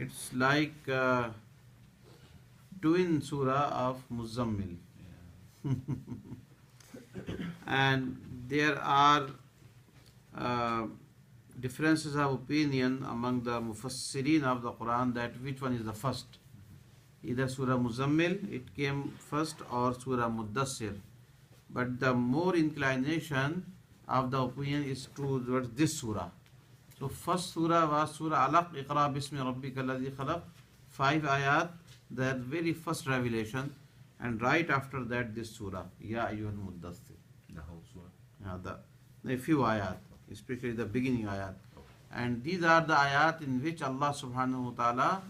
It's like twin surah of Muzammil. And there are uh, differences of opinion among the mufassirin of the Quran that which one is the first. Either Surah Muzammil, it came first, or Surah Muddaththir. But the more inclination of the opinion is towards this surah. So first surah was Surah Alaq, Iqra Bismi Rabbika Alladhi Khalaq, 5 ayat, the very first revelation, and right after that this surah, Ya Ayyuhal Muddaththir. The whole surah. A few ayat, especially the beginning ayat. And these are the ayat in which Allah subhanahu wa ta'ala,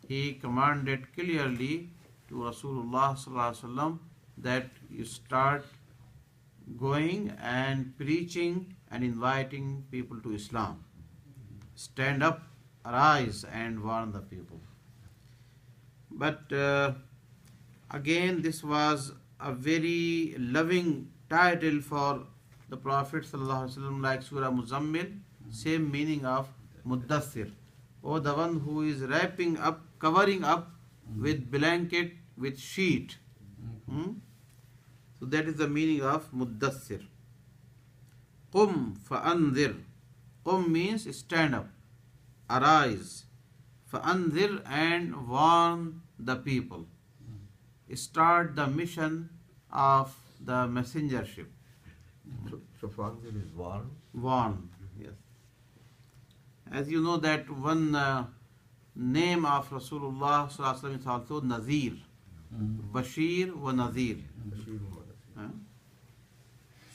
He commanded clearly to Rasulullah sallallahu alaihi wasallam that you start going and preaching and inviting people to Islam. Stand up, arise and warn the people. But again, this was a very loving title for the Prophet sallallahu alaihi wasallam, like Surah Muzammil, same meaning of Muddaththir. Oh, the one who is wrapping up, covering up with blanket, with sheet. So that is the meaning of Muddaththir. Qum fa'anzir. Qum means stand up, arise. Fa'anzir, and warn the people. Start the mission of the messengership. So Fanzil is warm. Warn, yes. As you know that one name of Rasulullah sallallahu alaihi wasallam is also Nazir. Bashir wa Nazir. Huh?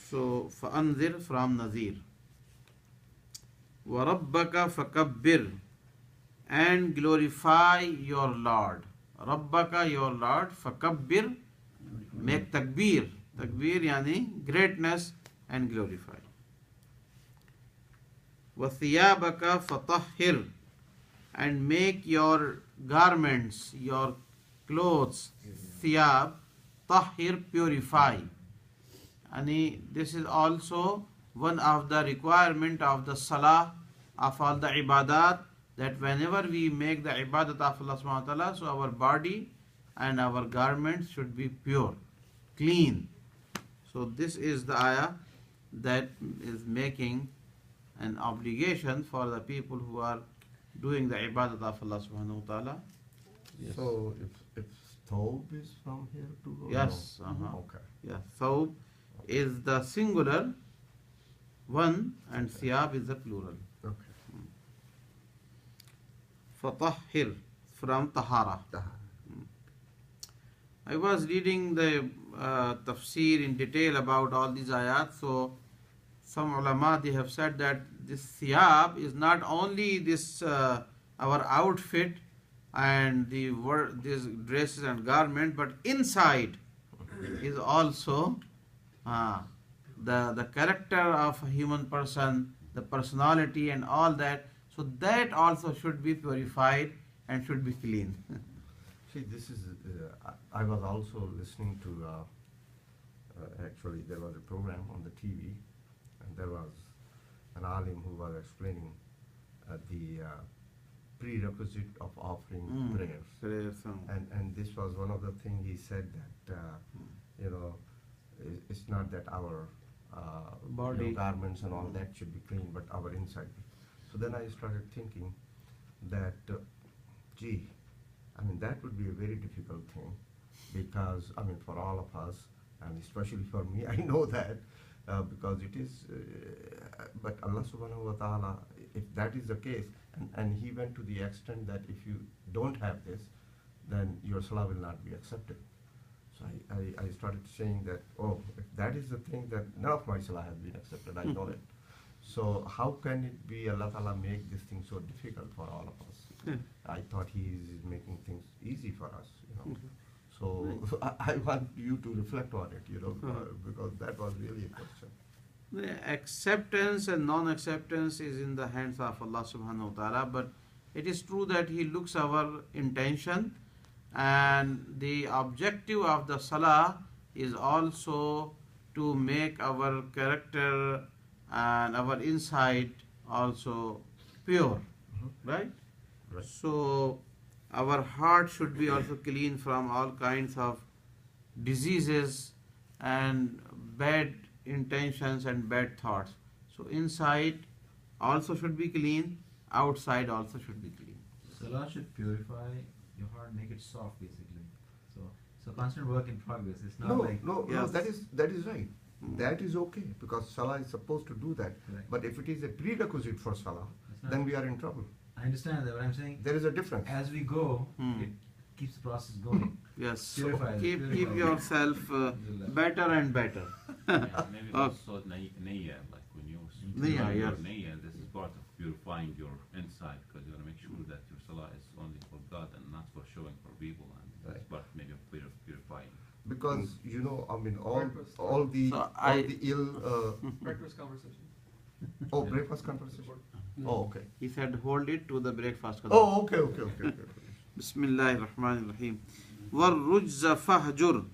So فَأَنذِرْ from Nazir. وَرَبَّكَ فَكَبِّرْ, and glorify your Lord. Rabbaka, your Lord. Fakabbir, make takbir. Takbir yani greatness and glorify. وَثِيَابَكَ فَطَهِّرْ, and make your garments, your clothes, thiyab, tahhir, purify. And this is also one of the requirement of the salah, of all the ibadat, that whenever we make the ibadat of Allah subhanahu wa ta'ala, so our body and our garments should be pure, clean. So this is the ayah that is making an obligation for the people who are doing the ibadat of Allah subhanahu wa ta'ala. Yes. So if Thob is from here too? Yes. No? Okay. Yeah. Thob is the singular one and Siyab is the plural. Okay. Fatahhir from Tahara. I was reading the tafsir in detail about all these ayat. So some ulama, they have said that this Siyab is not only this our outfit and these dresses and garment, but inside is also the character of a human person, the personality and all that. So that also should be purified and should be clean. See, this is, I was also listening to, actually there was a program on the TV, and there was an alim who was explaining the prerequisite of offering prayers. And this was one of the things he said that, you know, it's not that our body, you know, garments and all that should be clean, but our inside. So then I started thinking that, gee, I mean, that would be a very difficult thing, because, I mean, for all of us, and especially for me, I know that, because it is, but Allah subhanahu wa ta'ala, if that is the case, and he went to the extent that if you don't have this, then your salah will not be accepted. So I started saying that, oh, if that is the thing, that none of my salah has been accepted, I know it. So how can it be Allah Ta'ala make this thing so difficult for all of us? I thought He is making things easy for us, you know. So I want you to reflect on it, you know, because that was really a question. The acceptance and non-acceptance is in the hands of Allah subhanahu wa ta'ala, but it is true that He looks our intention, and the objective of the salah is also to make our character and our inside also pure, right? So our heart should be also clean from all kinds of diseases and bad intentions and bad thoughts. So inside also should be clean, outside also should be clean. Salah should purify your heart, make it soft, basically. So, so constant work in progress. It's not No, like no, Yes. that is right. Mm. That is okay because Salah is supposed to do that. Correct. But if it is a prerequisite for Salah, It's not- then we are in trouble. I understand that. What I'm saying, There is a difference. as we go, Hmm. it keeps the process going. Yes, so Purify it, keep purify it. yourself better and better. Yeah, maybe Okay. also niyyah, like when you Niyyah, your yes. niyyah, this is part of purifying your inside because you want to make sure that your salah is only for God and not for showing for people, and that's Right. part maybe of purifying. Because you know, I mean, Breakfast. all the So all the ill. Breakfast conversation. Oh, breakfast conversation. Oh, okay. He said, hold it to the breakfast. Oh, okay. Bismillahir Rahmanir Rahim. Warrujza fahjur.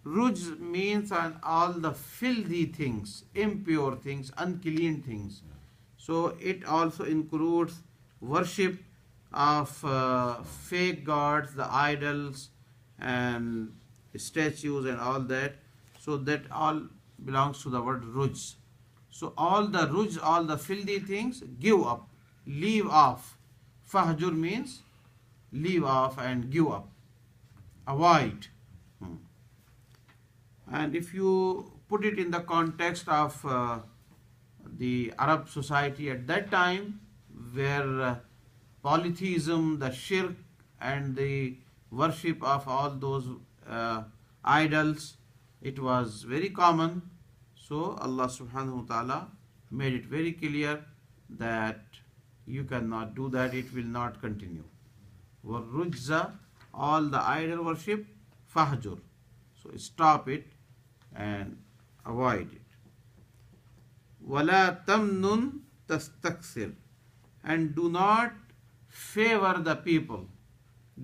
Rujz means on all the filthy things, impure things, unclean things. So it also includes worship of fake gods, the idols and statues and all that. So that all belongs to the word rujz. So all the rujz, all the filthy things, give up, leave off. Fahjur means leave off and give up, avoid. And if you put it in the context of the Arab society at that time, where polytheism, the shirk, and the worship of all those idols, it was very common. So Allah subhanahu wa ta'ala made it very clear that you cannot do that, it will not continue. Warrujza, all the idol worship, fahjur. So stop it and avoid it. Wala tamnun tastaksir, and do not favor the people.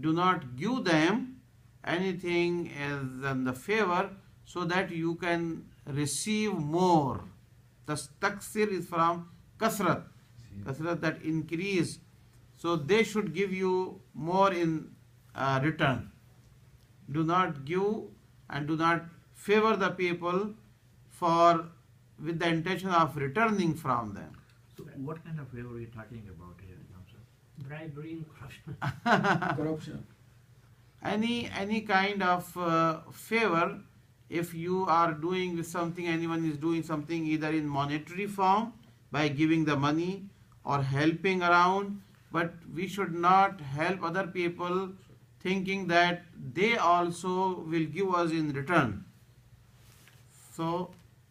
Do not give them anything as than the favor so that you can receive more. Tastaksir is from kasrat. Kasrat, that increase. So they should give you more in return. Do not give and do not favor the people for with the intention of returning from them. So what kind of favor are you talking about here, Imam sir? Bribery and corruption. Corruption. Any kind of favor, if you are doing with something, anyone is doing something either in monetary form by giving the money or helping around, but we should not help other people thinking that they also will give us in return. So,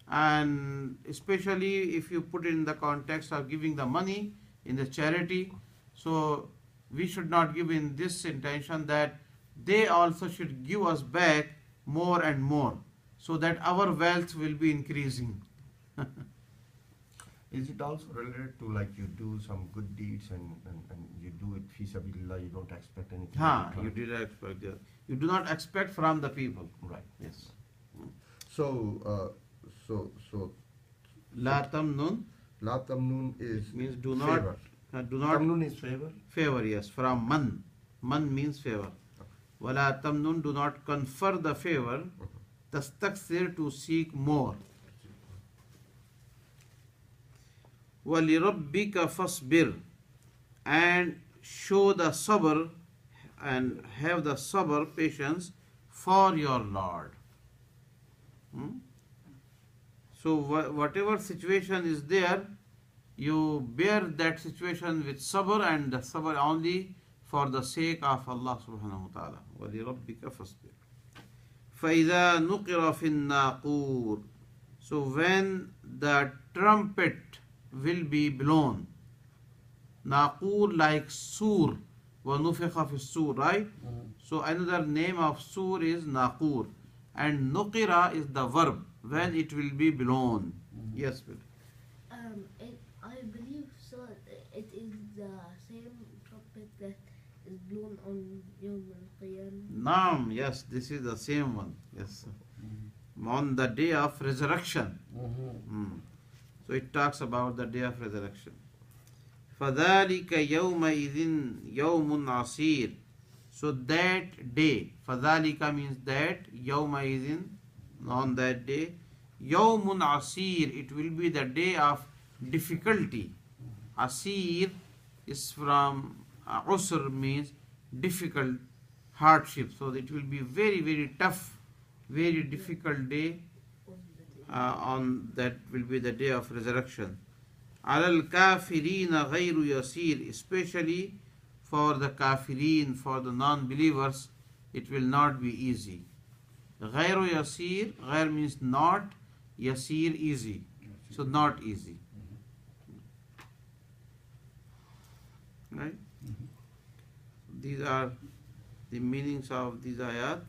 and especially if you put it in the context of giving the money in the charity, so we should not give in this intention that they also should give us back more and more, so that our wealth will be increasing. Is it also related to like you do some good deeds and you do it fi sabilillah, you don't expect anything? in You return? did expect that. You do not expect from the people. Right. Yes. So, La tamnun la tamnun is means do favor. not, do not Tamnun is favor. favor, yes, from man. Man means favor. Wala tamnun, do not confer the favor. Tastaksir, to seek more. وَلِرَبِّكَ فَاصْبِرْ, and show the sabr and have the sabr, patience, for your Lord. So whatever situation is there, you bear that situation with sabr, and the sabr only for the sake of Allah subhanahu wa ta'ala. وَلِرَبِّكَ فَاصْبِرْ. فَإِذَا نُقِرَ فِي النَّاقُورِ, so when the trumpet will be blown. Naqur, like sur, wa nufikha fi sur, right? So another name of sur is naqur, and nuqira is the verb when it will be blown. Yes, Bill. I believe so. It is the same trumpet that is blown on Yawm al-Qiyamah. Naam, yes, this is the same one. Yes, on the day of resurrection. So it talks about the day of resurrection. فَذَلِكَ يَوْمَئِذٍ يَوْمٌ عَسِيرٌ. So that day, فَذَلِكَ means that, يَوْمَئِذٍ, on that day, يَوْمٌ عَسِيرٌ, it will be the day of difficulty. Asir is from usr, means difficult, hardship. So it will be very, very tough, very difficult day. On that will be the day of resurrection. Alal kafirina ghayru yasir, especially for the kafirin, for the non-believers, it will not be easy. Ghayru yasir, ghayr means not, yasir easy, so not easy. Right? These are the meanings of these ayat.